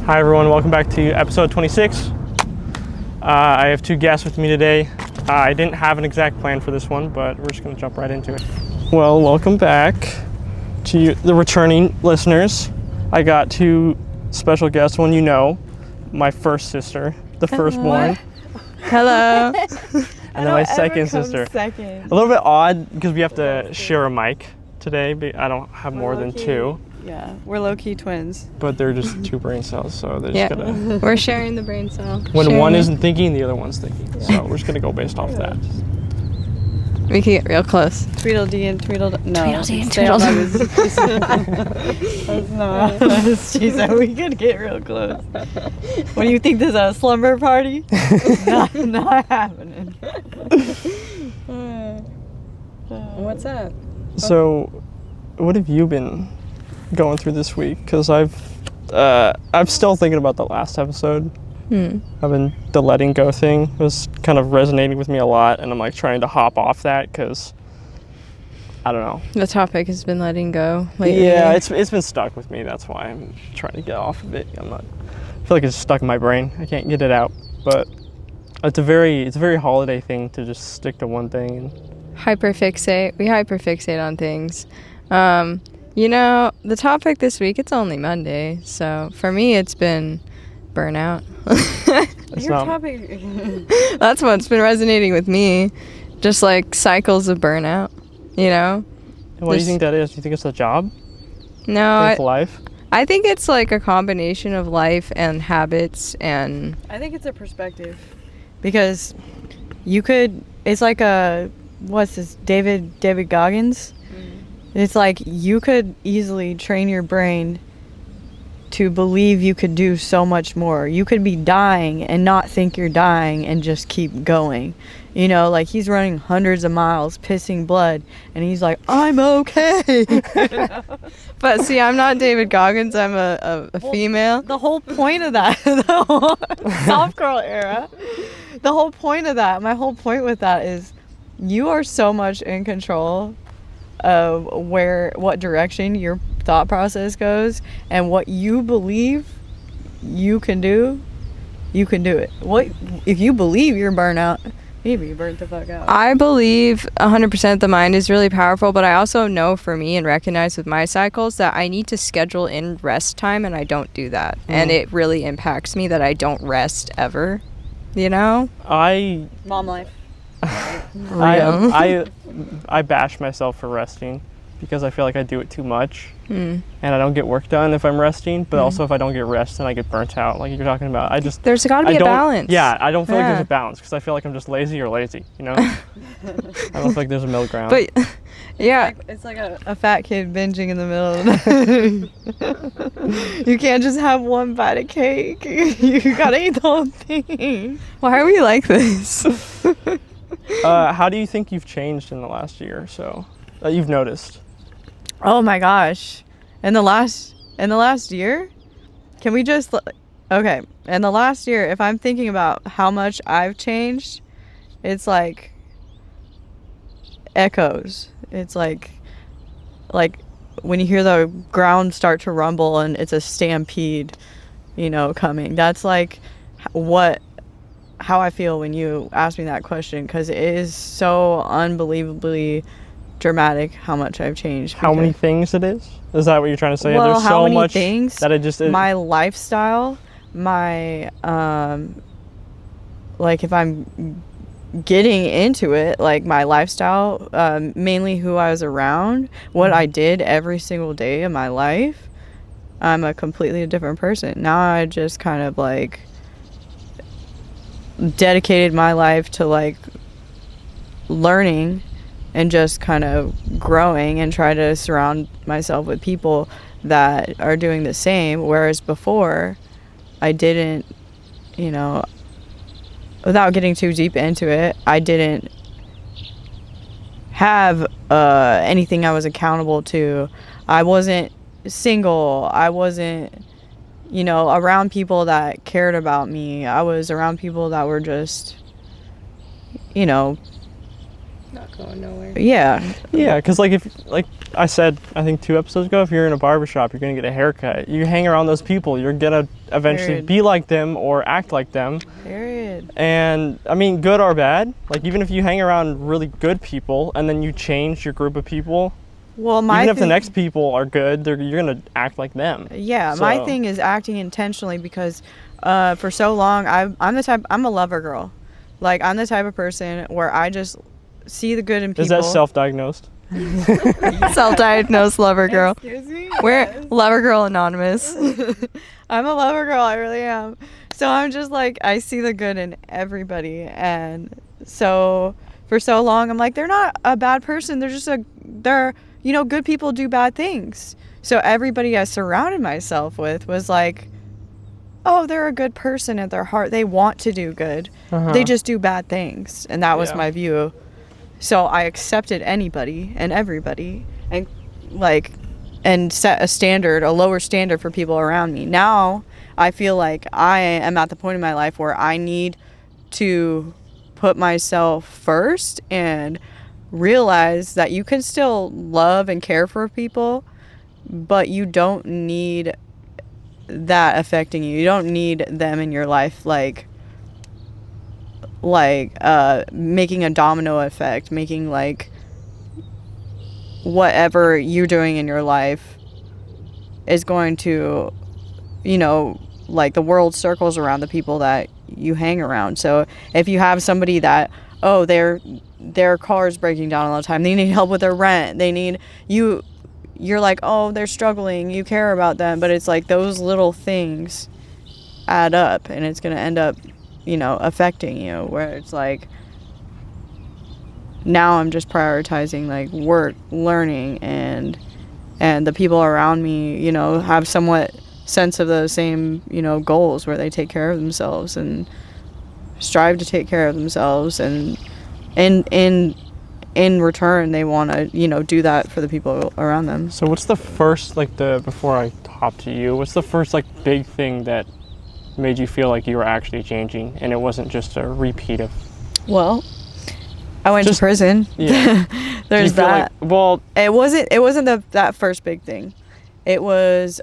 Hi everyone, welcome back to episode 26. I have two guests with me today. I didn't have an exact plan for this one, but we're just going to jump right into it. Well, welcome back to the returning listeners. I got two special guests, one you know, my first sister, the firstborn. Hello. And then my second sister. Second. A little bit odd because we have to share a mic today, but I don't have more than two. Yeah, we're low-key twins. But they're just two brain cells, so they're just gonna... We're sharing the brain cell. When one isn't thinking, the other one's thinking. Yeah. So we're just gonna go based off that. We can get real close. Tweedledee and Tweedledum. No. Tweedledee and Tweedledum. That's not. She said we could get real close. What do you think, this is a slumber party? not happening. What's up? So, what have you been going through this week? Because I'm still thinking about the last episode. The letting go thing was kind of resonating with me a lot, and I'm like trying to hop off that because I don't know. The topic has been letting go lately. Yeah, it's been stuck with me. That's why I'm trying to get off of it. I feel like it's stuck in my brain. I can't get it out. But it's a very holiday thing to just stick to one thing. And hyperfixate. We hyperfixate on things. You know, the topic this week, it's only Monday, so for me it's been burnout. That's what's been resonating with me. Just like cycles of burnout, you know? And what do you think that is? Do you think it's a job? No, It's life? I think it's like a combination of life and habits, and I think it's a perspective. Because it's like what's this, David Goggins? It's like you could easily train your brain to believe you could do so much more. You could be dying and not think you're dying and just keep going. You know, like he's running hundreds of miles, pissing blood, and he's like, I'm okay. But see, I'm not David Goggins. I'm a female. The whole point of that, the whole soft girl era, the whole point of that, my whole point with that is you are so much in control of what direction your thought process goes, and what you believe you can do it. What if you believe you're burnout? Maybe you burnt the fuck out. I believe 100% the mind is really powerful, but I also know for me and recognize with my cycles that I need to schedule in rest time, and I don't do that. And it really impacts me that I don't rest ever, you know? Mom life. I bash myself for resting because I feel like I do it too much and I don't get work done if I'm resting, but also if I don't get rest then I get burnt out, like you're talking about. There's got to be a balance. Yeah, I don't feel like there's a balance because I feel like I'm just lazy or lazy, you know? I don't feel like there's a middle ground. But yeah, it's like a fat kid binging in the middle of the night. You can't just have one bite of cake. You gotta eat the whole thing. Why are we like this? How do you think you've changed in the last year or so that you've noticed? Oh my gosh. In the last year? Can we just... Okay. In the last year, if I'm thinking about how much I've changed, it's like echoes. It's like when you hear the ground start to rumble and it's a stampede, you know, coming. That's like how I feel when you ask me that question, because it is so unbelievably dramatic how much I've changed. How many things it is? Is that what you're trying to say? Well, There's how so many much things? That it just is. My lifestyle, my like if I'm getting into it, like my lifestyle, mainly who I was around, what I did every single day of my life, I'm a completely different person. Now I just kind of like dedicated my life to like learning and just kind of growing and try to surround myself with people that are doing the same, whereas before I didn't, you know, without getting too deep into it, I didn't have anything I was accountable to. I wasn't single. I wasn't, you know, around people that cared about me. I was around people that were just, you know, Not going nowhere. Yeah. Yeah, because like I said, I think 2 episodes ago, if you're in a barbershop, you're gonna get a haircut. You hang around those people, you're gonna eventually Period. be like them or act like them. Period. And I mean, good or bad, like even if you hang around really good people and then you change your group of people, Well, my even if the thing- next people are good, you're gonna act like them. Yeah, my So- thing is acting intentionally because for so long I'm a lover girl. Like I'm the type of person where I just see the good in people. Is that self-diagnosed? Self-diagnosed lover girl? Excuse me? We're Lover Girl Anonymous. I'm a lover girl, I really am. So I'm just like, I see the good in everybody. And so for so long, I'm like, they're not a bad person. Good people do bad things. So everybody I surrounded myself with was like, oh, they're a good person at their heart. They want to do good. They just do bad things. And that was Yeah. my view. So I accepted anybody and everybody and set a lower standard for people around me. Now I feel like I am at the point in my life where I need to put myself first and realize that you can still love and care for people, but you don't need that affecting you. You don't need them in your life making a domino effect, making like whatever you're doing in your life is going to, like the world circles around the people that you hang around. So if you have somebody that, oh, their car is breaking down all the time, they need help with their rent, you're like, oh, they're struggling, you care about them, but it's like those little things add up and it's going to end up affecting you, where it's like now I'm just prioritizing like work, learning, and the people around me have somewhat sense of the same goals, where they take care of themselves and strive to take care of themselves, and in return they want to do that for the people around them. So what's the first, before I hop to you, what's the first big thing that made you feel like you were actually changing and it wasn't just a repeat of? Well, I went to prison. Yeah. There's that. Well, it wasn't that first big thing. It was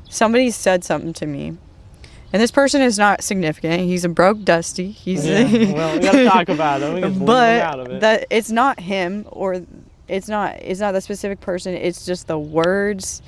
somebody said something to me, and this person is not significant. He's a broke Dusty. well, we gotta talk about it. We can leave him out of it. But it's not him, or it's not the specific person. It's just the words,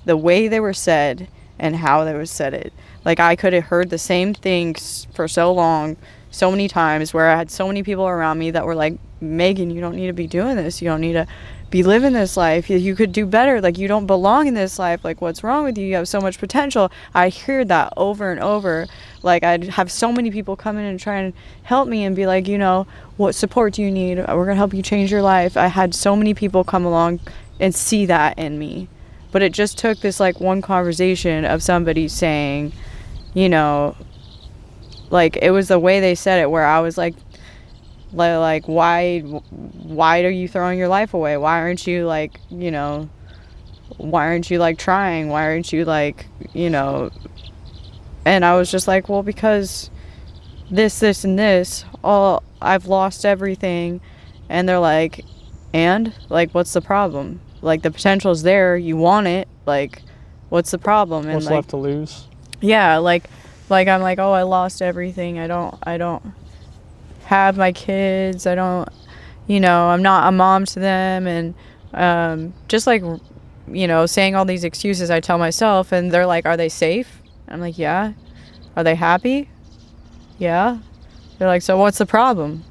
the way they were said, and how they were said it. Like I could have heard the same things for so long, so many times, where I had so many people around me that were like, Megan, you don't need to be doing this. You don't need to be living this life. You could do better. Like, you don't belong in this life. Like, what's wrong with you? You have so much potential. I hear that over and over. Like, I'd have so many people come in and try and help me and be like, what support do you need? We're going to help you change your life. I had so many people come along and see that in me. But it just took this, one conversation of somebody saying, it was the way they said it, where I was like, why are you throwing your life away? Why aren't you why aren't you trying? Why aren't you and I was just like, well, because this, and this, I've lost everything. And they're like, and what's the problem? The potential's there, you want it, what's the problem? And what's left to lose? Yeah, I'm like, oh, I lost everything. I don't have my kids. I don't, I'm not a mom to them. And just saying all these excuses I tell myself, and they're like, are they safe? I'm like, yeah. Are they happy? Yeah. They're like, so what's the problem?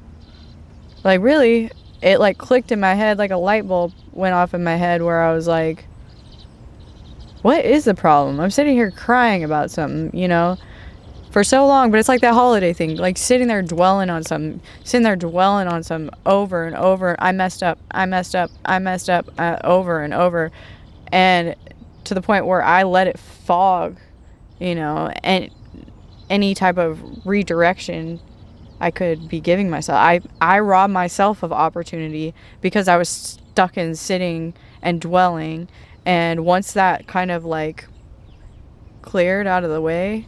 Really, it clicked in my head, like a light bulb went off in my head, where I was like, what is the problem? I'm sitting here crying about something, for so long. But it's like that holiday thing, sitting there dwelling on something over and over. I messed up over and over, and to the point where I let it fog, and any type of redirection I could be giving myself. I robbed myself of opportunity because I was stuck in sitting and dwelling. And once that kind of cleared out of the way,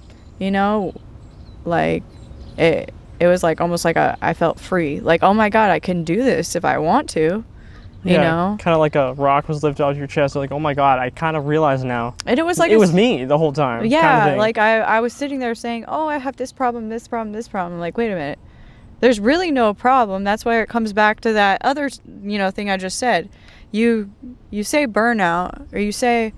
it was like almost like I felt free. Like, oh my God, I can do this if I want to. You know? Kind of like a rock was lifted off your chest. Like, oh my God, I kind of realize now. And it was like it was me the whole time. Yeah, kind of thing. like I was sitting there saying, oh, I have this problem, this problem, this problem. I'm like, wait a minute. There's really no problem. That's why it comes back to that other, thing I just said. You say burnout, or you say,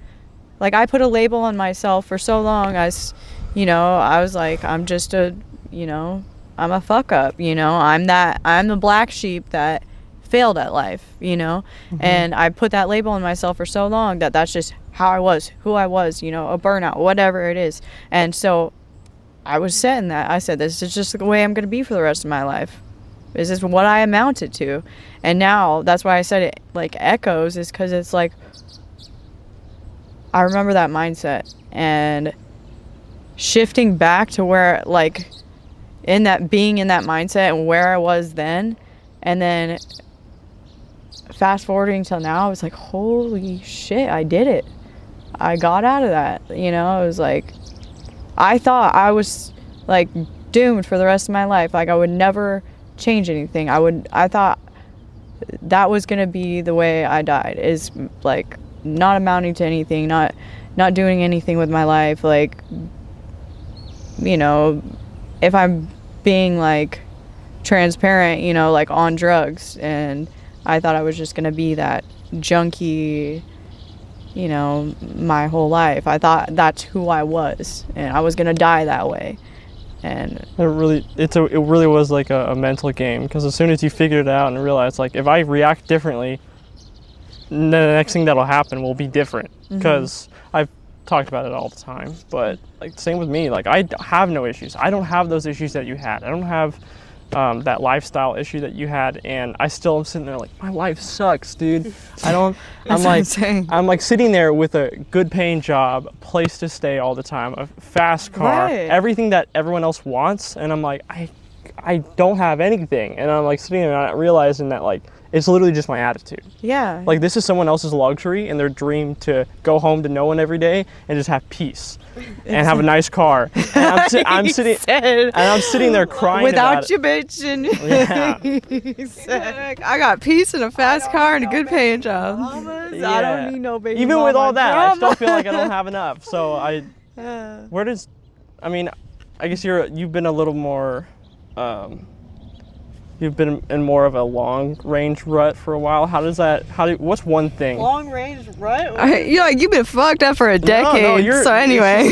like, I put a label on myself for so long as, I was like, I'm just I'm a fuck up, I'm the black sheep that failed at life, and I put that label on myself for so long that's just how I was, who I was, a burnout, whatever it is. And so I was set in that. I said, this is just the way I'm going to be for the rest of my life. This is what I amounted to. And now that's why I said it like echoes, is because it's like, I remember that mindset and shifting back to where, like, being in that mindset and where I was then, and then fast forwarding till now, I was like, holy shit, I did it. I got out of that. It was like, I thought I was like doomed for the rest of my life. Like, I would never change anything. I thought that was going to be the way I died, is like not amounting to anything, not doing anything with my life. Like, if I'm being like transparent, like on drugs, and I thought I was just going to be that junkie, my whole life. I thought that's who I was, and I was going to die that way. And it really was like a mental game, because as soon as you figured it out and realized, like, if I react differently, then the next thing that'll happen will be different. Because I've talked about it all the time, but like, same with me. Like, I have no issues. I don't have those issues that you had. I don't have that lifestyle issue that you had, and I still am sitting there like, my life sucks, dude. I'm like sitting there with a good paying job, place to stay all the time, a fast car, right, everything that everyone else wants, and I'm like, I don't have anything. And I'm like sitting there not realizing that, like, it's literally just my attitude. Yeah. Like, this is someone else's luxury and their dream to go home to no one every day and just have peace and have a nice car. And I'm sitting there crying without about you, bitch. And he said, I got peace and a fast car and a good paying job. Yeah. I don't need no baby. Even with all that, drama. I still feel like I don't have enough. So I guess you've been a little more, you've been in more of a long range rut for a while. What's one thing? Long range rut? You've been fucked up for a decade. No, so anyway.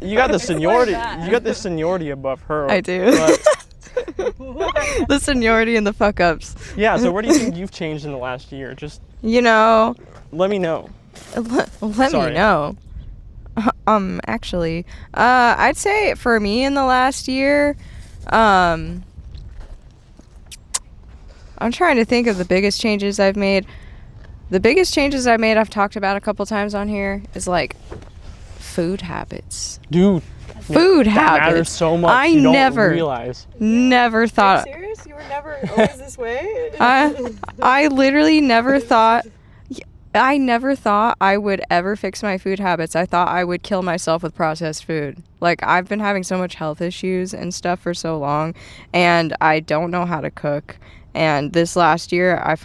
You got the seniority. You got the seniority above her. I do. The seniority and the fuck ups. Yeah, so where do you think you've changed in the last year? Just let me know. Let me know. Actually, I'd say for me in the last year, I'm trying to think of the biggest changes I've made. The biggest changes I've made, I've talked about a couple times on here, is like food habits. Dude, food habits matters so much. I don't realize. Never thought. Are you serious? You were never always this way? I literally never thought. I never thought I would ever fix my food habits. I thought I would kill myself with processed food. Like, I've been having so much health issues and stuff for so long, and I don't know how to cook. And this last year, I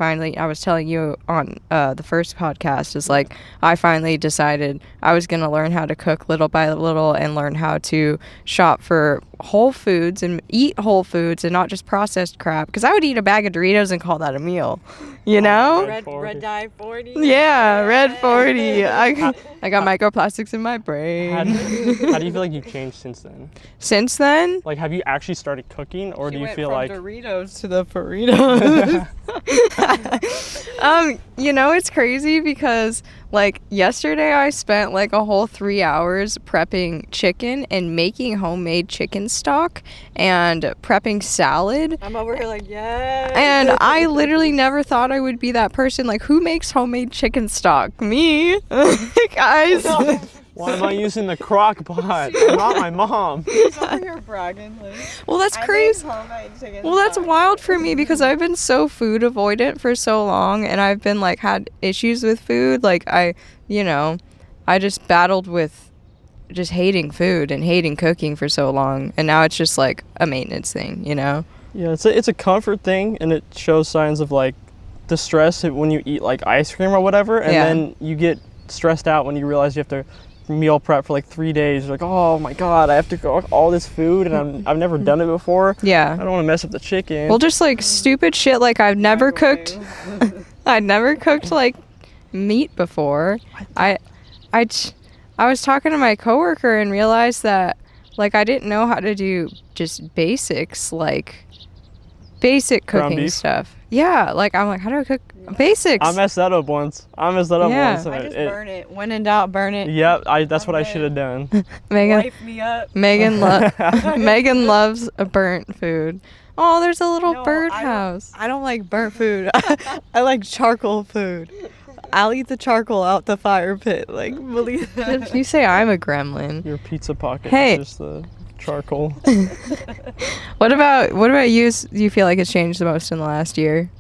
was telling you on the first podcast, is like, I finally decided I was going to learn how to cook little by little and learn how to shop for whole foods and eat whole foods and not just processed crap. Because I would eat a bag of Doritos and call that a meal, Red dye 40. Yeah, red 40. I got microplastics in my brain. How do you feel like you've changed since then? Since then? Like, have you actually started cooking, or do you feel like Doritos to the burritos? It's crazy because, like, yesterday I spent like a whole 3 hours prepping chicken and making homemade chicken stock and prepping salad. I'm over here like, yes. And I literally never thought I would be that person. Like, who makes homemade chicken stock? Me. Guys. Why am I using the crock pot? I'm not my mom. He's over here bragging. Like, well, that's crazy. Well, that's wild for me because I've been so food avoidant for so long, and I've been like had issues with food. Like, I just battled with just hating food and hating cooking for so long, and now it's just like a maintenance thing, you know? Yeah, it's a comfort thing, and it shows signs of like distress when you eat like ice cream or whatever, and then you get stressed out when you realize you have to meal prep for like 3 days. You're like, oh my god, I have to cook all this food, and I've never done it before. Yeah. I don't want to mess up the chicken. Well, just like stupid shit, like I'd never cooked like meat before. I was talking to my coworker and realized that like I didn't know how to do just basics, like basic cooking stuff. Yeah, like I'm like, how do I cook basics? I messed that up once. once. I just burn it. When in doubt, burn it. Yep, that's what I should have done. Megan, Wipe me up. Megan loves a burnt food. Oh, there's a little birdhouse. I don't like burnt food. I like charcoal food. I'll eat the charcoal out the fire pit. Like, believe that. You say I'm a gremlin. Your pizza pocket Hey. is just the charcoal. What about you? Do you feel like it's changed the most in the last year?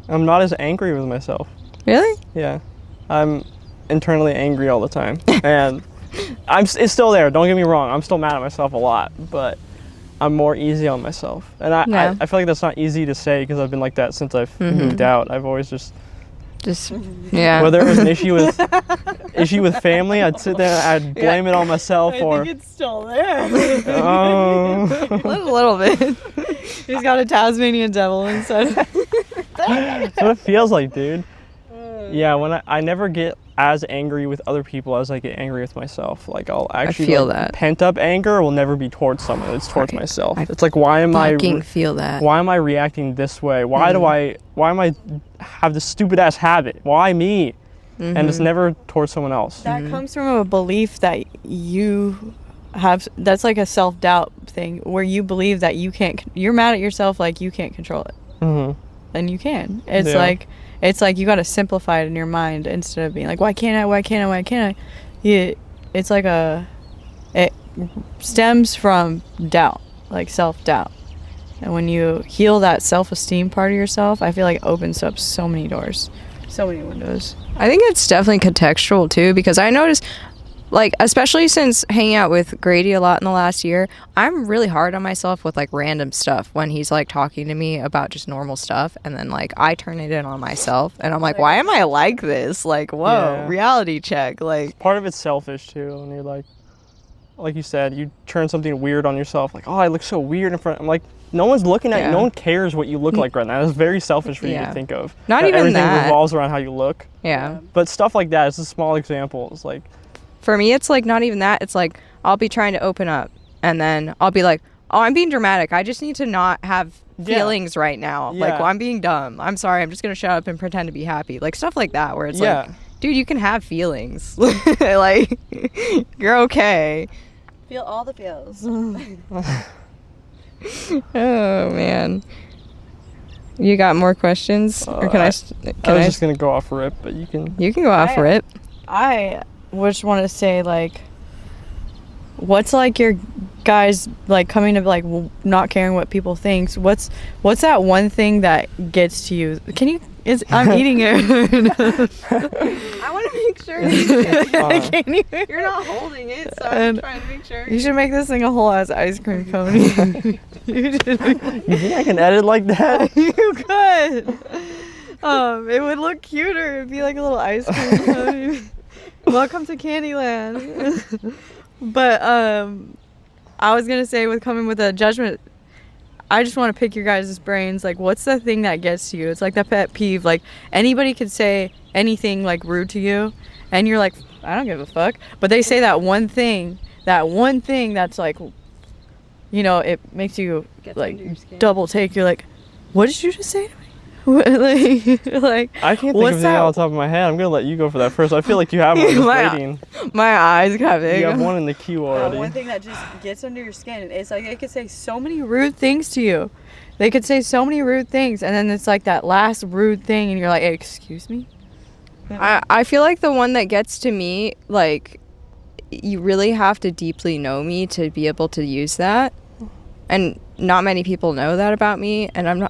I'm not as angry with myself. Really? Yeah. I'm internally angry all the time. And it's still there, don't get me wrong. I'm still mad at myself a lot, but I'm more easy on myself. And I feel like that's not easy to say because I've been like that since I've moved out. I've always just yeah. Whether it was an issue with family, I'd sit there and I'd blame it on myself. I think it's still there. Oh. a little bit. He's got a Tasmanian devil inside. That's what it feels like, dude. Yeah, when I never get as angry with other people as I get angry with myself. Like I'll actually feel that. Pent up anger will never be towards someone. It's towards myself. It's like why am I feel that? Why am I reacting this way? Why am I have this stupid ass habit? Why me? And it's never towards someone else. That comes from a belief that you have. That's like a self-doubt thing where you believe that you're mad at yourself, like you can't control it. And you can. It's like you got to simplify it in your mind instead of being like, why can't I? It's like it stems from doubt, like self-doubt. And when you heal that self-esteem part of yourself, I feel like it opens up so many doors, so many windows. I think it's definitely contextual too, because I noticed, like, especially since hanging out with Grady a lot in the last year, I'm really hard on myself with like random stuff when he's like talking to me about just normal stuff, and then like I turn it in on myself and I'm like, why am I like this? Like, whoa, reality check. Like, part of it's selfish too, and you're like you said, you turn something weird on yourself, like, oh, I look so weird in front. I'm like, no one's looking at you. No one cares what you look like right now. That's very selfish for you to think of. Not even everything that. revolves around how you look. Yeah. But stuff like that is a small example. It's like, for me, it's like not even that. It's like I'll be trying to open up, and then I'll be like, oh, I'm being dramatic. I just need to not have feelings right now. Yeah. Like, well, I'm being dumb. I'm sorry. I'm just going to shut up and pretend to be happy. Like, stuff like that where it's like, dude, you can have feelings. Like, you're okay. Feel all the feels. Oh, man. You got more questions? Or can I was just going to go off rip, but you can... You can go off rip. I just want to say, like, what's like your guys like coming to like not caring what people thinks? What's that one thing that gets to you? Can you? I'm eating it. I want to make sure. Can you? You're not holding it, so I'm trying to make sure. You should make this thing a whole ass ice cream cone. You think I can edit like that? You could. It would look cuter. It'd be like a little ice cream cone. Welcome to Candyland. But I was gonna say, with coming with a judgment, I just want to pick your guys' brains. Like, what's the thing that gets to you? It's like the pet peeve. Like, anybody could say anything like rude to you, and you're like, I don't give a fuck. But they say that one thing that's like, you know, it makes you like double take. You're like, what did you just say to me? like I can't think of anything off the top of my head. I'm gonna let you go for that first. I feel like you have one just waiting. My eyes got big. You have one in the queue already. One thing that just gets under your skin. It's like they could say so many rude things to you. They could say so many rude things, and then it's like that last rude thing, and you're like, hey, excuse me? I feel like the one that gets to me, like, you really have to deeply know me to be able to use that. And not many people know that about me, and I'm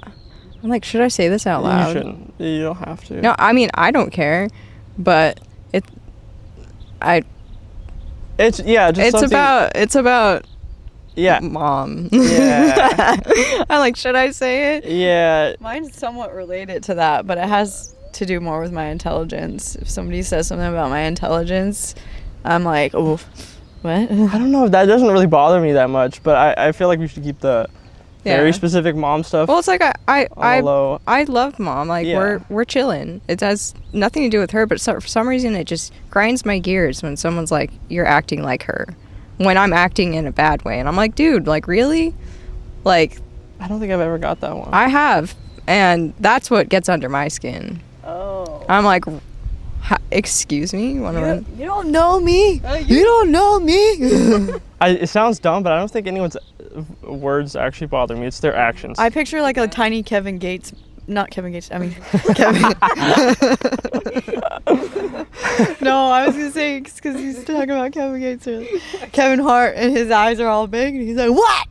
like, should I say this out loud? You shouldn't. You don't have to. No, I mean, I don't care, but It's just it's something, it's about yeah. mom. Yeah. I'm like, should I say it? Yeah. Mine's somewhat related to that, but it has to do more with my intelligence. If somebody says something about my intelligence, I'm like, oh, what? I don't know if that doesn't really bother me that much, but I feel like we should keep the very specific mom stuff. Well, it's like on the low. I love mom. Like we're chilling. It has nothing to do with her, but for some reason it just grinds my gears when someone's like, "You're acting like her," when I'm acting in a bad way, and I'm like, "Dude, like really?" Like, I don't think I've ever got that one. I have, and that's what gets under my skin. Oh. I'm like, excuse me? You don't know me. You don't know me. It sounds dumb, but I don't think anyone's words actually bother me. It's their actions. I picture like a tiny Kevin Gates. Not Kevin Gates. I mean, Kevin. No, I was gonna say because he's talking about Kevin Gates earlier. Kevin Hart, and his eyes are all big, and he's like, "What?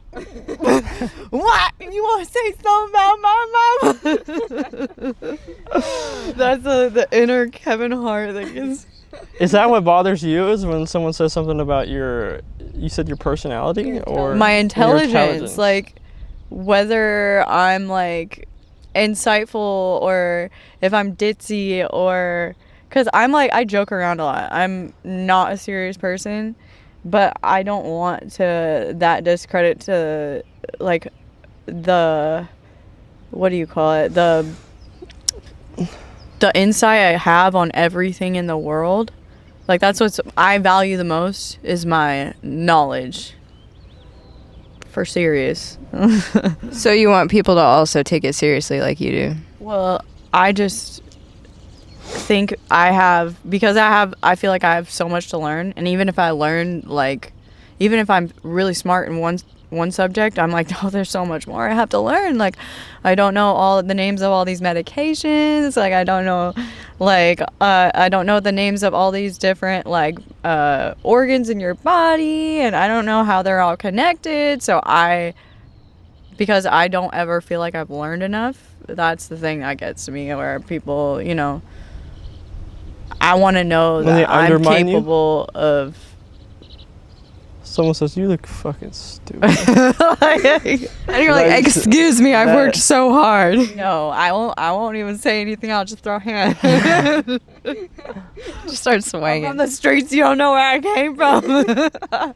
What? You want to say something about my mama?" That's the inner Kevin Hart that is. Is that what bothers you? Is when someone says something about you said your personality or my your intelligence, like whether I'm like insightful or if I'm ditzy, or because I'm like, I joke around a lot. I'm not a serious person, but I don't want that discredit to like the, what do you call it, the insight I have on everything in the world. Like that's what I value the most, is my knowledge. For serious. So you want people to also take it seriously like you do? Well, I just think I feel like I have so much to learn, and even if I learn, like, even if I'm really smart in one subject, I'm like, oh, there's so much more I have to learn. Like, I don't know all the names of all these medications. Like, I don't know, like, I don't know the names of all these different, like, organs in your body, and I don't know how they're all connected. So because I don't ever feel like I've learned enough, that's the thing that gets to me, where people, I want to know that I'm capable of. Someone says, "You look fucking stupid." And you're like, "Excuse me, I've worked so hard." No, I won't even say anything. I'll just throw hands. Just start swinging. I'm on the streets, you don't know where I came from.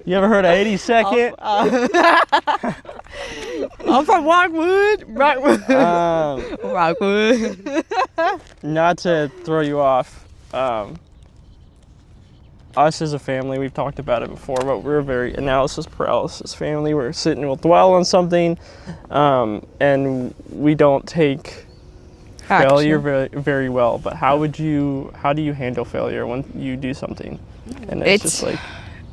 You ever heard of 82nd? I'm from Rockwood. Rockwood. Not to throw you off. Us as a family, we've talked about it before, but we're a very analysis paralysis family. We're sitting, we'll dwell on something, and we don't take failure very, very well. But how do you handle failure when you do something? And it's just like,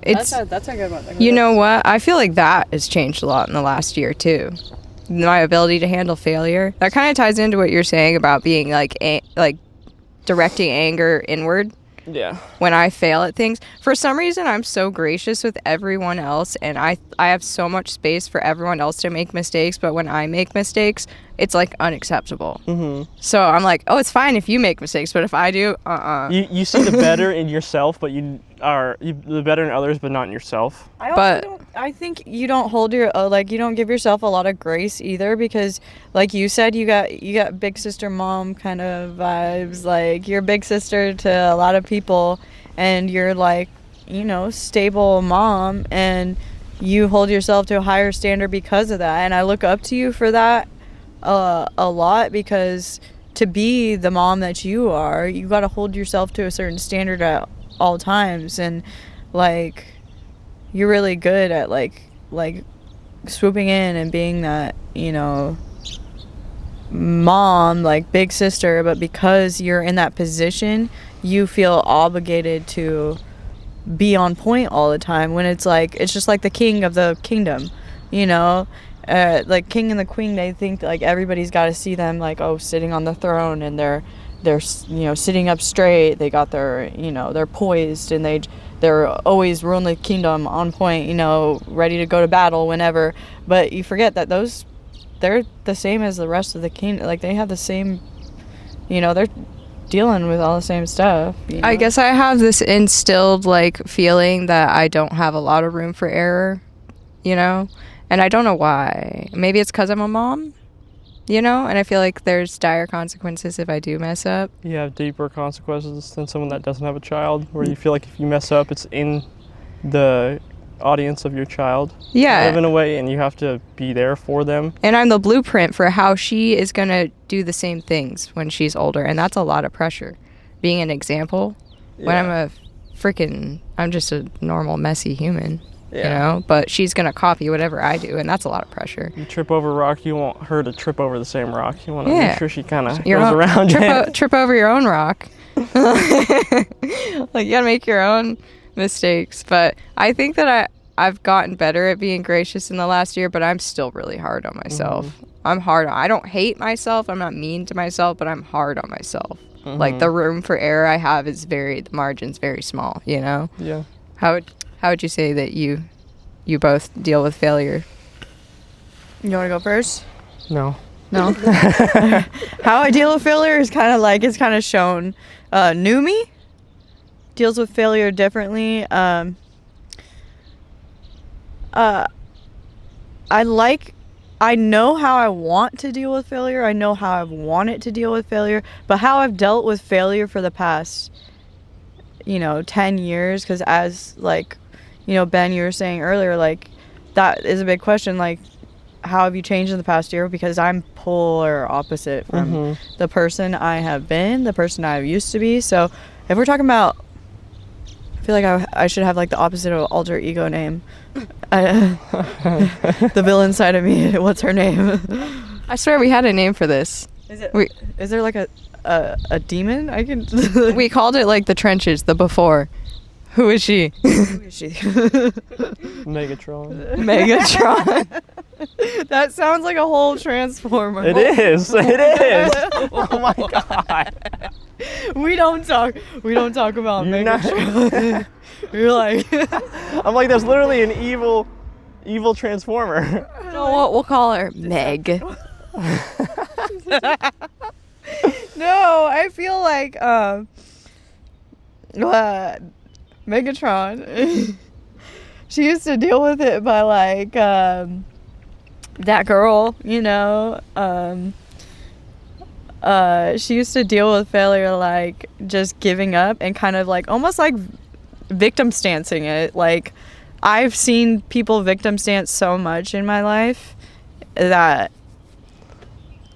that's a good one. You know what? I feel like that has changed a lot in the last year too. My ability to handle failure. That kind of ties into what you're saying about being like directing anger inward. yeah. When I fail at things, for some reason I'm so gracious with everyone else, and I have so much space for everyone else to make mistakes, but when I make mistakes, it's like unacceptable. Mm-hmm. So I'm like, oh, it's fine if you make mistakes, but if I do, You see the better in yourself, but you the better in others, but not in yourself. I think you don't hold you don't give yourself a lot of grace either, because like you said, you got big sister mom kind of vibes. Like you're big sister to a lot of people, and you're like, stable mom, and you hold yourself to a higher standard because of that. And I look up to you for that a lot, because to be the mom that you are, you got to hold yourself to a certain standard at all times. And like you're really good at like swooping in and being that mom, like big sister, but because you're in that position, you feel obligated to be on point all the time, when it's just like the king of the kingdom, like king and the queen, they think like everybody's got to see them like, oh, sitting on the throne, and they're sitting up straight, they got their they're poised, and they're always ruling the kingdom on point, ready to go to battle whenever. But you forget that they're the same as the rest of the kingdom. Like they have the same, dealing with all the same stuff. You know? I guess I have this instilled like feeling that I don't have a lot of room for error, you know, and I don't know why. Maybe it's because I'm a mom, you know, and I feel like there's dire consequences if I do mess up. You have deeper consequences than someone that doesn't have a child, where you feel like if you mess up, it's in the audience of your child. Yeah. Live in a way, and you have to be there for them. And I'm the blueprint for how she is going to do the same things when she's older. And that's a lot of pressure. Being an example when I'm just a normal, messy human, you know? But she's going to copy whatever I do, and that's a lot of pressure. You trip over a rock, you want her to trip over the same rock. You want to make sure she kind of goes around Trip over your own rock. Like, you got to make your own mistakes. But I think that I've gotten better at being gracious in the last year, but I'm still really hard on myself. I don't hate myself, I'm not mean to myself, but I'm hard on myself. Like, the room for error I have is the margin's very small, you know? Yeah. How would you say that you both deal with failure? You want to go first? No. How I deal with failure is kind of like, it's kind of shown. New me deals with failure differently. I know how I want to deal with failure. I know how I've wanted to deal with failure, but how I've dealt with failure for the past, 10 years, because as, like, Ben, you were saying earlier, like, that is a big question, like, how have you changed in the past year? Because I'm polar opposite from the person I have been, the person I used to be. So if we're talking about, I feel like I should have like the opposite of alter ego name. The villain side of me. What's her name? I swear we had a name for this. Is there like a demon? I can. We called it like the trenches, the before. Who is she? Who is she? Megatron. That sounds like a whole transformer. It is. Oh my god. We don't talk about Megatron. We're like, Oh, I'm like, there's literally an evil transformer. No, we'll call her Meg. No, I feel like Megatron. She used to deal with it by like that girl, she used to deal with failure like just giving up and kind of like almost like victim stancing it. Like, I've seen people victim stance so much in my life that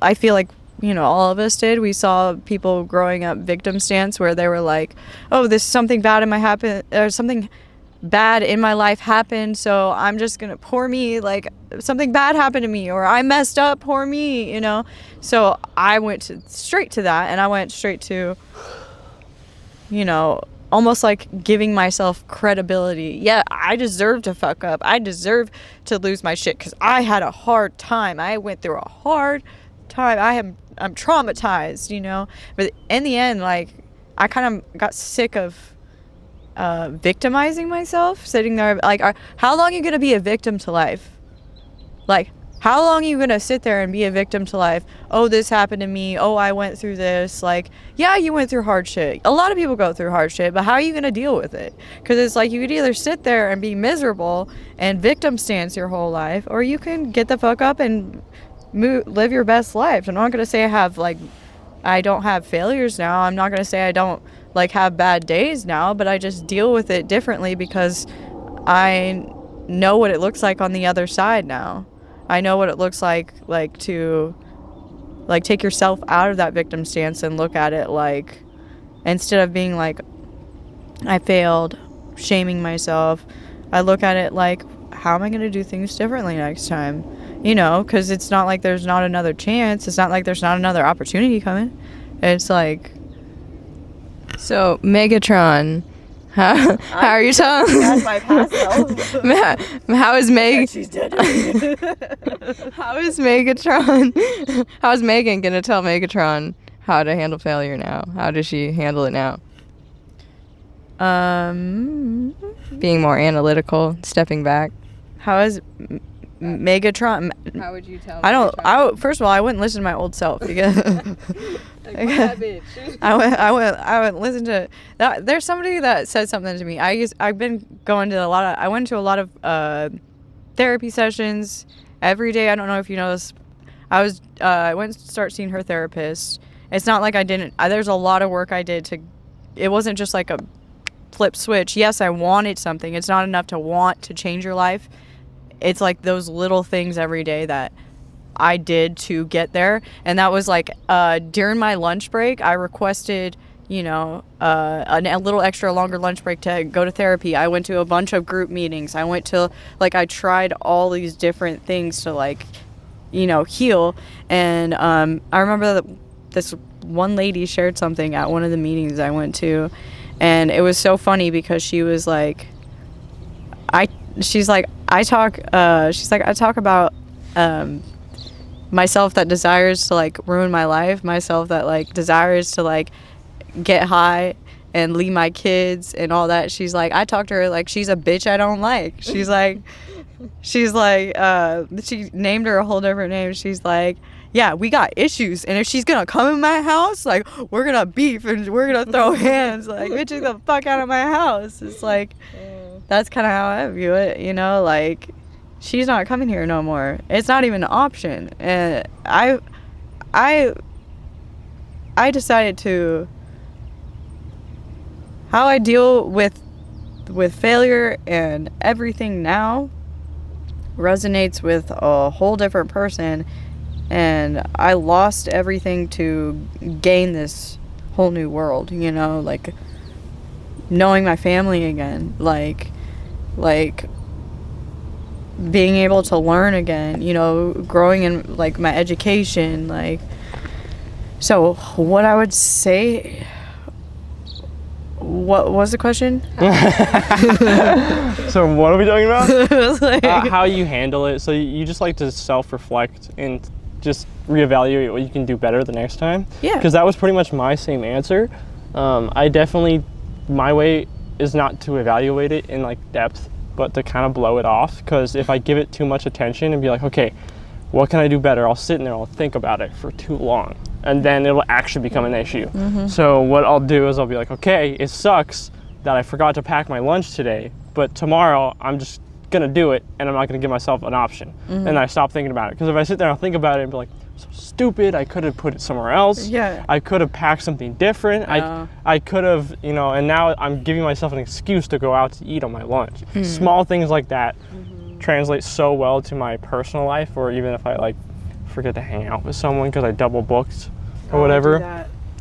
I feel like, all of us did. We saw people growing up victim stance where they were like, oh, this something bad something bad in my life happened, so I'm just gonna, poor me, like something bad happened to me, or I messed up, poor me, So I went straight to that, and I went straight to, almost like giving myself credibility. Yeah, I deserve to fuck up. I deserve to lose my shit because I had a hard time. I went through a hard time. I'm traumatized, But in the end, like, I kind of got sick of victimizing myself, sitting there like, how long are you gonna be a victim to life? Like, how long are you gonna sit there and be a victim to life? Oh, this happened to me. Oh, I went through this. Like, yeah, you went through hard shit. A lot of people go through hard shit, but how are you gonna deal with it? Because it's like, you could either sit there and be miserable and victim stance your whole life, or you can get the fuck up and live your best life. I'm not gonna say I don't have failures now. I'm not gonna say I don't like have bad days now, but I just deal with it differently because I know what it looks like on the other side now. I know what it looks like to like take yourself out of that victim stance and look at it like, instead of being like, I failed, shaming myself, I look at it like, how am I going to do things differently next time? Because it's not like there's not another chance. It's not like there's not another opportunity coming. It's like, so Megatron, how are you telling? That's my past self. How is Meg? She's dead. How is Megatron? How is Megan gonna tell Megatron how to handle failure now? How does she handle it now? Being more analytical, stepping back. How is Megatron? How would you tell? First of all, I wouldn't listen to my old self because I went listen to that. There's somebody that said something to me. I've been going to I went to a lot of therapy sessions every day. I don't know if you know this. I went to start seeing her therapist. It's not like I didn't. There's a lot of work I did to. It wasn't just like a flip switch. Yes, I wanted something. It's not enough to want to change your life. It's like those little things every day that I did to get there. And that was like during my lunch break, I requested, a little extra longer lunch break to go to therapy. I went to a bunch of group meetings. I went to I tried all these different things to heal. And I remember that this one lady shared something at one of the meetings I went to, and it was so funny because she was like, I talk about myself that desires to ruin my life, myself that desires to get high and leave my kids and all that. She's like, I talk to her like she's a bitch I don't like. She's like, she named her a whole different name. She's like, yeah, we got issues, and if she's gonna come in my house, we're gonna beef and we're gonna throw hands. Bitch, get the fuck out of my house. It's that's kind of how I view it, she's not coming here no more. It's not even an option. And I decided to, how I deal with failure and everything now resonates with a whole different person. And I lost everything to gain this whole new world, knowing my family again, being able to learn again, growing in my education, so what I would say, what was the question? So what are we talking about? How you handle it. So you just like to self-reflect and just reevaluate what you can do better the next time. Yeah. Because that was pretty much my same answer. My way is not to evaluate it in depth, but to kind of blow it off. Because if I give it too much attention and be like, okay, what can I do better? I'll sit in there, I'll think about it for too long, and then it'll actually become an issue. Mm-hmm. So what I'll do is I'll be like, okay, it sucks that I forgot to pack my lunch today, but tomorrow I'm just gonna do it, and I'm not gonna give myself an option. Mm-hmm. And I stop thinking about it, because if I sit there and I'll think about it and be like, so stupid, I could have put it somewhere else. Yeah. I could have packed something different. I could have, and now I'm giving myself an excuse to go out to eat on my lunch. Mm-hmm. Small things like that translate so well to my personal life, or even if I forget to hang out with someone because I double booked or whatever.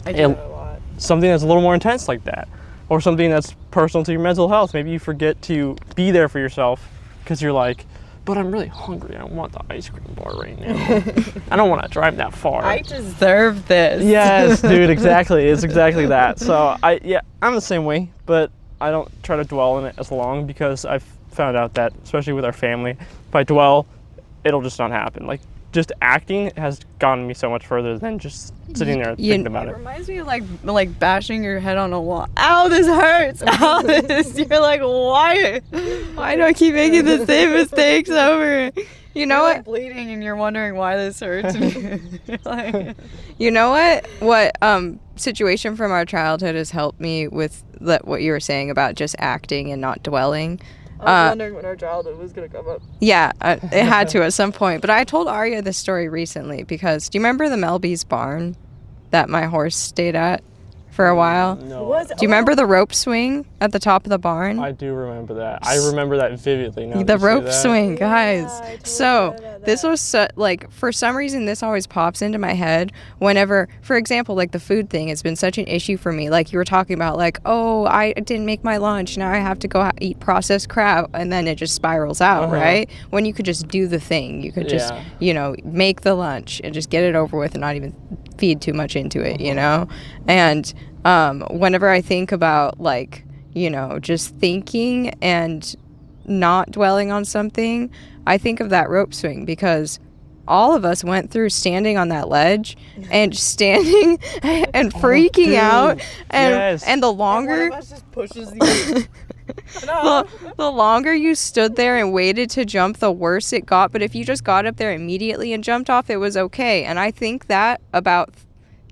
I do that a lot. Something that's a little more intense like that, or something that's personal to your mental health. Maybe you forget to be there for yourself because you're like, but I'm really hungry. I want the ice cream bar right now. I don't want to drive that far. I deserve this. Yes, dude, exactly. It's exactly that. So I'm the same way, but I don't try to dwell on it as long, because I've found out that, especially with our family, if I dwell, it'll just not happen. Just acting has gotten me so much further than just sitting there thinking about it. It reminds me of like bashing your head on a wall. Ow, this hurts. Ow, this. You're like, why do I keep making the same mistakes over? You know what? Bleeding and you're wondering why this hurts. You know what situation from our childhood has helped me with what you were saying about just acting and not dwelling. I was wondering when our childhood was going to come up. Yeah, it had to at some point. But I told Arya this story recently because, do you remember the Melby's barn that my horse stayed at for a while? No. Do you remember the rope swing at the top of the barn? I do remember that. I remember that vividly. Now the rope swing, guys. Yeah, totally So this was for some reason this always pops into my head whenever, for example, the food thing has been such an issue for me. You were talking about oh, I didn't make my lunch, now I have to go eat processed crap, and then it just spirals out, right? When you could just do the thing, you could just make the lunch and just get it over with and not even feed too much into it, and whenever I think about just thinking and not dwelling on something, I think of that rope swing, because all of us went through standing on that ledge and standing and freaking out, and the longer and one of us just pushes you. the longer you stood there and waited to jump, the worse it got. But if you just got up there immediately and jumped off, it was okay. And I think that about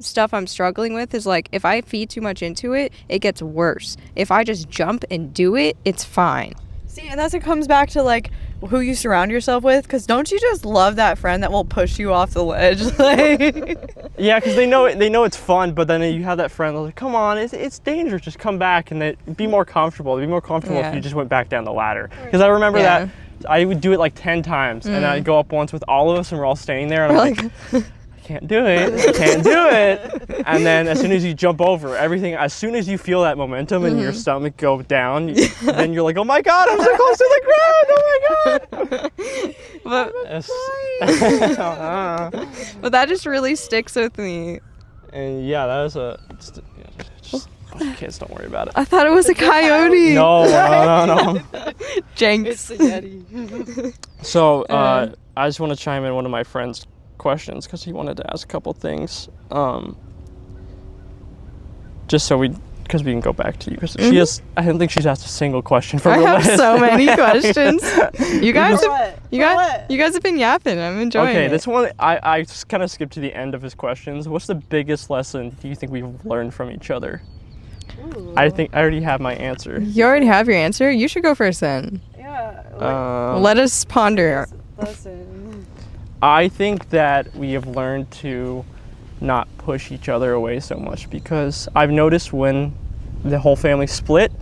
stuff I'm struggling with is like if I feed too much into it, it gets worse. If I just jump and do it, it's fine. See, and that's it comes back to like who you surround yourself with, because don't you just love that friend that will push you off the ledge? Like, Yeah, because they know it's fun, but then you have that friend that's like, come on, it's dangerous, just come back, and be more comfortable. It'd be more comfortable if you just went back down the ladder. Because I remember that I would do it like 10 times, and I'd go up once with all of us, and we're all standing there, and I'm like I can't do it. And then as soon as you jump over everything, as soon as you feel that momentum and your stomach go down, then you're like, oh my God, I'm so close to the ground, oh my God. But that just really sticks with me. And yeah, that was just kids, don't worry about it. I thought it was a coyote. No. Jenks. it's the Yeti. So I just want to chime in one of my friends' questions because he wanted to ask a couple things. Just so because we can go back to you, because she has. I don't think she's asked a single question for. I have so many questions. You guys have been yapping. I'm enjoying it. Okay, this one I just kind of skipped to the end of his questions. What's the biggest lesson do you think we've learned from each other? Ooh. I think I already have my answer. You already have your answer? You should go first then. Yeah. Let us ponder. Listen. I think that we have learned to not push each other away so much, because I've noticed when the whole family split,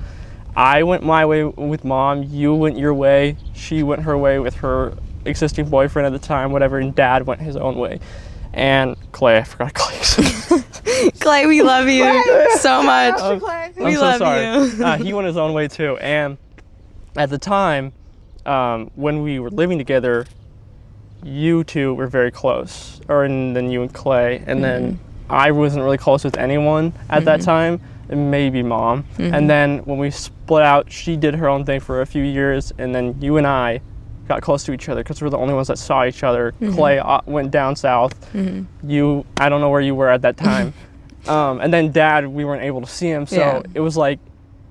I went my way with mom, you went your way, she went her way with her existing boyfriend at the time, whatever, and dad went his own way. And Clay, I forgot Clay. Clay, we love you so much. I'm so sorry. He went his own way too. And at the time, when we were living together, you two were very close, and then you and Clay, and then I wasn't really close with anyone at that time, and maybe mom. And then when we split out, she did her own thing for a few years, and then you and I got close to each other because we're the only ones that saw each other. Clay went down south. You, I don't know where you were at that time. And then dad, we weren't able to see him, so it was like,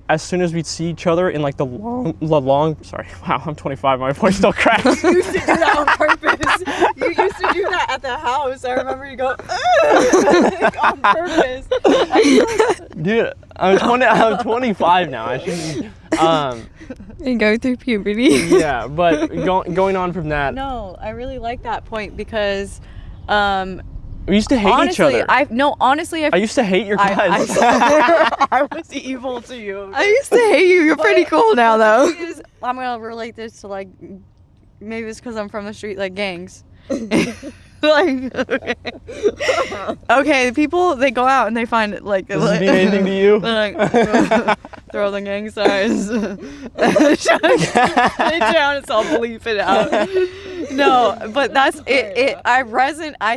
as soon as we'd see each other in like the long, sorry, wow, I'm 25, my voice still cracks. You used to do that on purpose. You used to do that at the house. I remember you go, like, on purpose. Dude, I'm 25 now. I shouldn't. And go through puberty. Yeah, but going on from that. No, I really like that point because, we used to hate each other. Honestly, I used to hate your guys. I was evil to you. I used to hate you. You're pretty cool now, though. I'm gonna relate this to like, maybe it's because I'm from the street, like gangs. Like, okay, people, they go out and they find it like. Does this mean anything to you? They're like, throw the gang signs. They down, it's all bleep it out. No, but that's it. I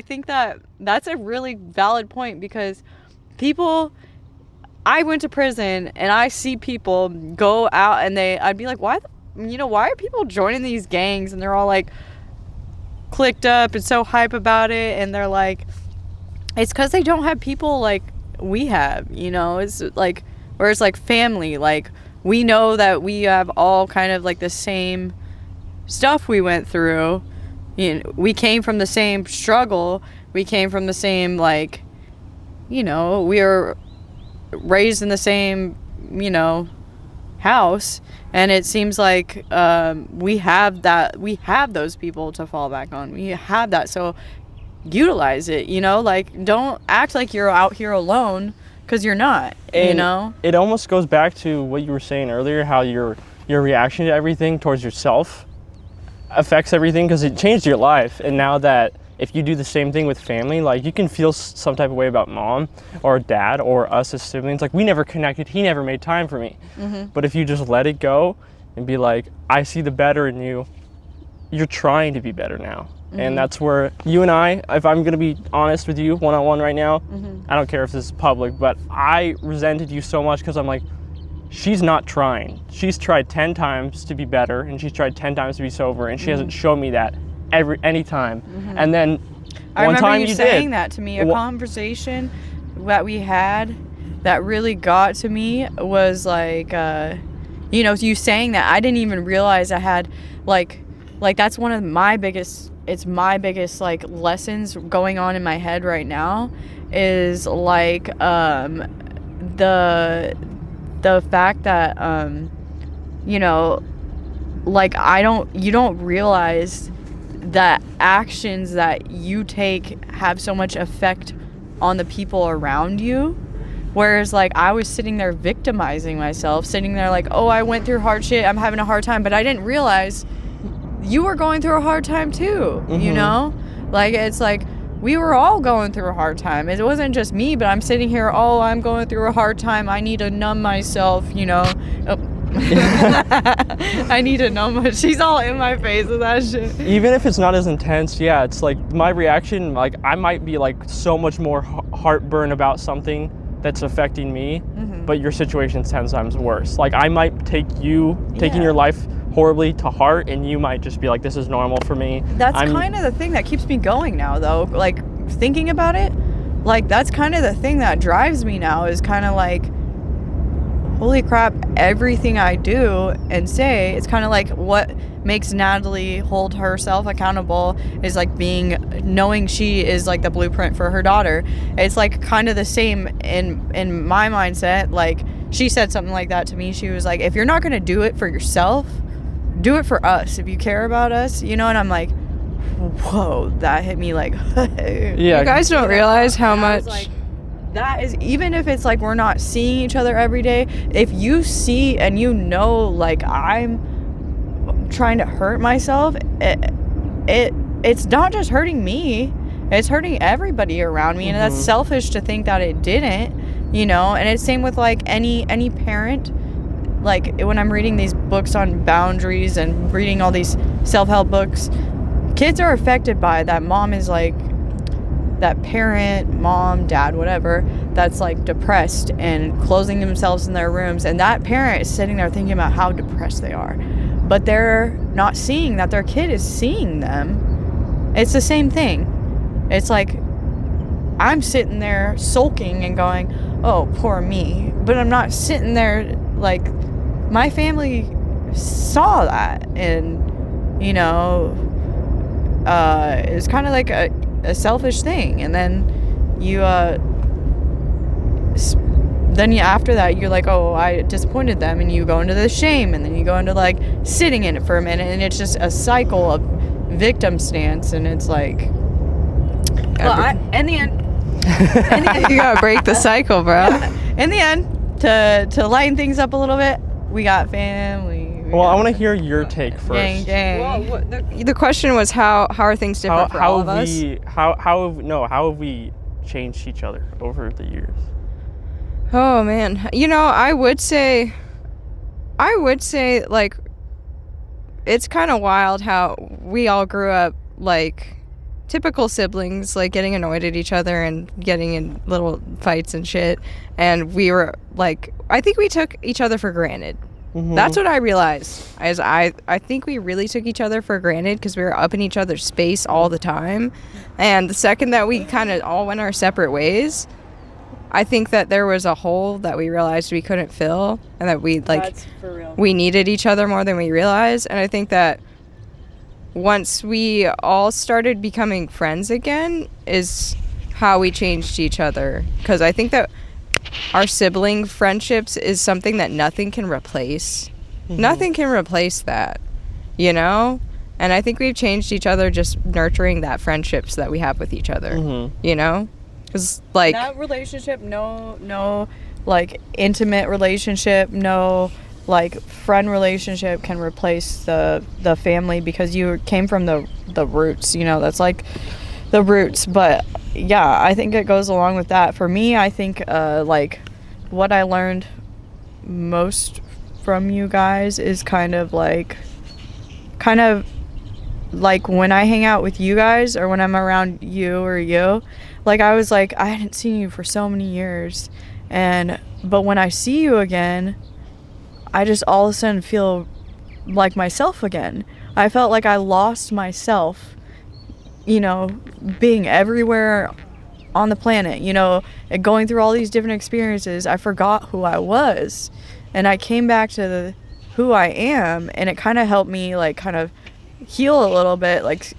think that that's a really valid point, because people, I went to prison and I see people go out and I'd be like, why are people joining these gangs? And they're all like clicked up and so hype about it, and they're like, it's because they don't have people like we have, it's like, where it's like family, like we know that we have all kind of like the same stuff we went through. We came from the same struggle, we came from the same, like, we were raised in the same, house, and it seems like we have those people to fall back on. We have that, so utilize it. Like, don't act like you're out here alone, because you're not. And it almost goes back to what you were saying earlier, how your reaction to everything towards yourself affects everything, because it changed your life. And now that if you do the same thing with family, like, you can feel some type of way about mom or dad or us as siblings. Like, we never connected. He never made time for me. But if you just let it go and be like, I see the better in you, you're trying to be better now. And that's where you and I, if I'm going to be honest with you one-on-one right now, I don't care if this is public, but I resented you so much because I'm like, she's not trying. She's tried 10 times to be better, and she's tried 10 times to be sober, and she hasn't shown me that any time. And then I one remember time you you saying did. that to me. A conversation that we had that really got to me was like, you saying that. I didn't even realize I had like that's one of my biggest it's my biggest like lessons going on in my head right now is like the fact that you know, like you don't realize that actions that you take have so much effect on the people around you. Whereas, like, I was sitting there victimizing myself, sitting there like, oh, I went through hard shit, I'm having a hard time, but I didn't realize you were going through a hard time too, you know? Like, it's like, we were all going through a hard time. It wasn't just me, but I'm sitting here, oh, I'm going through a hard time, I need to numb myself, you know? I need to numb she's all in my face with that shit. Even if it's not as intense, yeah, it's like my reaction, like I might be like so much more heartburn about something that's affecting me, but your situation's 10 times worse. Like I might take you taking your life horribly to heart, and you might just be like, this is normal for me. That's kind of the thing that keeps me going now, though. Like, thinking about it, like, that's kind of the thing that drives me now, is kind of like, holy crap, everything I do and say, it's kind of like what makes Natalie hold herself accountable is like knowing she is like the blueprint for her daughter. It's like kind of the same in my mindset. Like, she said something like that to me. She was like, if you're not going to do it for yourself, do it for us. If you care about us, you know. And I'm like, whoa, that hit me like, yeah. You guys don't realize how much. Like, that is, even if it's like we're not seeing each other every day, if you see and you know, like, I'm trying to hurt myself, it's not just hurting me, it's hurting everybody around me. And that's selfish to think that it didn't, you know. And it's same with like any parent. Like, when I'm reading these books on boundaries and reading all these self-help books, kids are affected by that. Mom is like, that parent, mom, dad, whatever, that's like depressed and closing themselves in their rooms, and that parent is sitting there thinking about how depressed they are, but they're not seeing that their kid is seeing them. It's the same thing. It's like, I'm sitting there sulking and going, oh, poor me, but I'm not sitting there like, my family saw that, and, you know, it's kind of like a selfish thing. And then after that you're like, oh, I disappointed them, and you go into the shame, and then you go into like sitting in it for a minute, and it's just a cycle of victim stance. And it's like, well, in the end You gotta break the cycle, bro. in the end, to lighten things up a little bit, we got family. I want to hear your take first. Gang. Well, the question was how are things different for all of us? How have we changed each other over the years? Oh man, you know, I would say like, it's kind of wild how we all grew up like typical siblings, like getting annoyed at each other and getting in little fights and shit, and we were like, I think we took each other for granted. That's what I realized. I think we really took each other for granted because we were up in each other's space all the time. And the second that we kind of all went our separate ways, I think that there was a hole that we realized we couldn't fill, and that we needed each other more than we realized. And I think that once we all started becoming friends again is how we changed each other. Because I think that our sibling friendships is something that nothing can replace. Nothing can replace that, you know? And I think we've changed each other just nurturing that friendships that we have with each other, you know? Because, like, that relationship, no, like, intimate relationship, no, like, friend relationship can replace the family, because you came from the roots, you know? That's, like, the roots. But yeah, I think it goes along with that. For me, I think like, what I learned most from you guys is kind of like when I hang out with you guys, or when I'm around you, like, I was like, I hadn't seen you for so many years, but when I see you again, I just all of a sudden feel like myself again. I felt like I lost myself, you know, being everywhere on the planet, you know, and going through all these different experiences. I forgot who I was, and I came back to who I am, and it kind of helped me, like, kind of heal a little bit, like,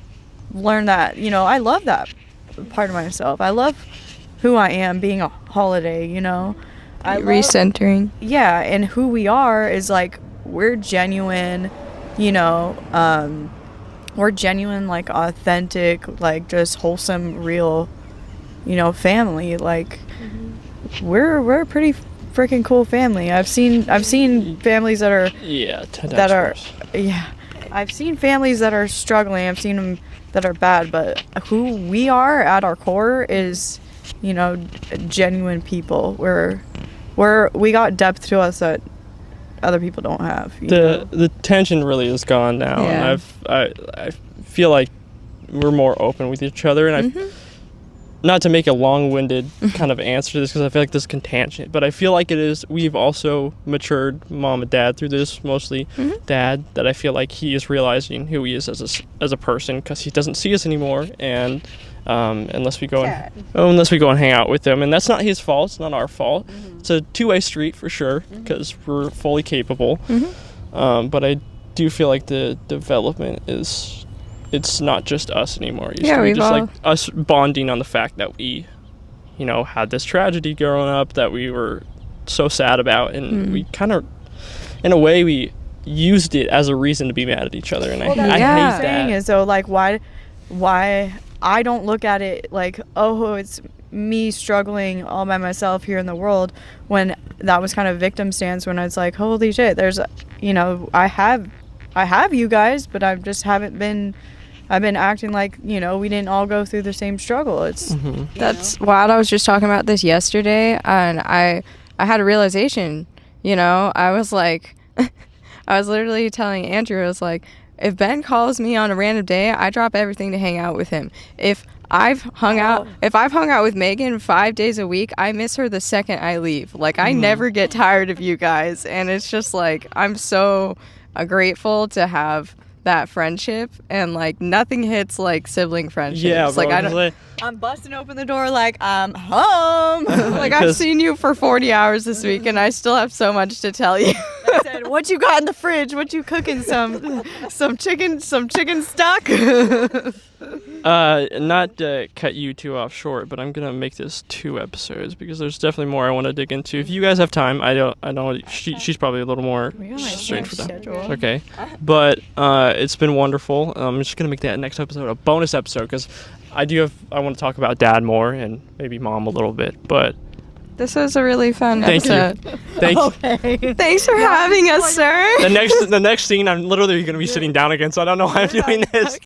learned that, you know, I love that part of myself. I love who I am being a holiday, you know. Recentering. Yeah, and who we are is like we're genuine, you know, we're genuine, like authentic, like just wholesome, real, you know, family. Like we're a pretty freaking cool family. I've seen families that are I've seen families that are struggling. I've seen them that are bad, but who we are at our core is, you know, genuine people. We got depth to us that other people don't have. The tension really is gone now, Yeah. and I feel like we're more open with each other, and not to make a long-winded kind of answer to this because I feel like this can tangent, but I feel like we've also matured, mom and dad, through this, mostly dad, that I feel like he is realizing who he is as a person because he doesn't see us anymore, and unless we go and hang out with him, and that's not his fault, it's not our fault. It's a two-way street for sure because we're fully capable, but I do feel like the development it's not just us anymore. It used to be just like us bonding on the fact that we, you know, had this tragedy growing up that we were so sad about, and we kind of, in a way, we used it as a reason to be mad at each other, and I hate that. Saying is though, like why I don't look at it like, oh, it's me struggling all by myself here in the world, when that was kind of victim stance, when I was like, holy shit, there's, you know, I have you guys, but I've been acting like, you know, we didn't all go through the same struggle. It's That's wild. I was just talking about this yesterday, and I had a realization, you know. I was like, I was literally telling Andrew, I was like, if Ben calls me on a random day, I drop everything to hang out with him. If I've hung out with Megan 5 days a week, I miss her the second I leave. Like, I never get tired of you guys, and it's just like, I'm so grateful to have that friendship, and like nothing hits like sibling friendships. Yeah, like I'm busting open the door like I'm home. Like, I've seen you for 40 hours this week, and I still have so much to tell you. I said, what you got in the fridge? What you cooking? Some chicken stock? Not to cut you two off short, but I'm gonna make this 2 episodes because there's definitely more I want to dig into. If you guys have time, I know she's probably a little more strange for that. Okay, but it's been wonderful. I'm just gonna make that next episode a bonus episode because I want to talk about dad more and maybe mom a little bit, but. This was a really fun episode. Thank you. Okay. Thanks for having us, sir. The next scene, I'm literally going to be sitting down again, so I don't know why I'm doing this.